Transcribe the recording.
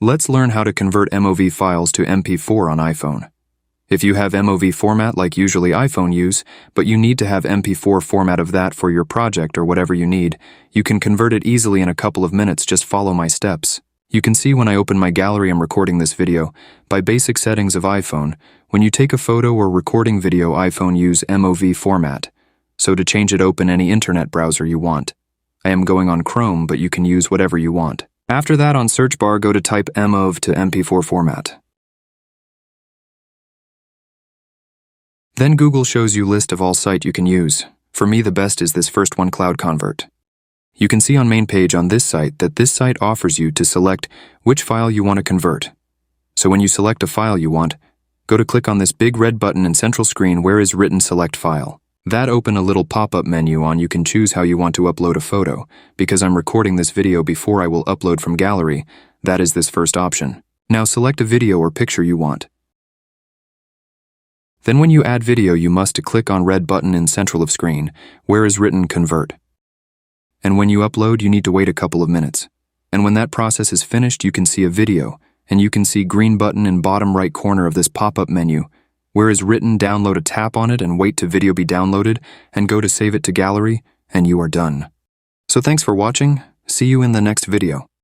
Let's learn how to convert MOV files to MP4 on iPhone. If you have MOV format like usually iPhone use, but you need to have MP4 format of that for your project or whatever you need, you can convert it easily in a couple of minutes. Just follow my steps. You can see when I open my gallery I'm recording this video. By basic settings of iPhone, when you take a photo or recording video, iPhone use MOV format. So to change it, open any internet browser you want. I am going on Chrome, but you can use whatever you want. After that, on search bar, go to type MOV to MP4 format. Then Google shows you list of all site you can use. For me, the best is this first one, Cloud Convert. You can see on main page on this site that this site offers you to select which file you want to convert. So when you select a file you want, go to click on this big red button in central screen where is written select file. That open a little pop-up menu on you can choose how you want to upload a photo. Because I'm recording this video before I will upload from gallery, that is this first option. Now select a video or picture you want. Then when you add video you must click on red button in central of screen, where is written convert. And when you upload you need to wait a couple of minutes. And when that process is finished you can see a video, and you can see green button in bottom right corner of this pop-up menu, where is written download, tap on it and wait to video be downloaded, and go to save it to gallery, and you are done. So thanks for watching, see you in the next video.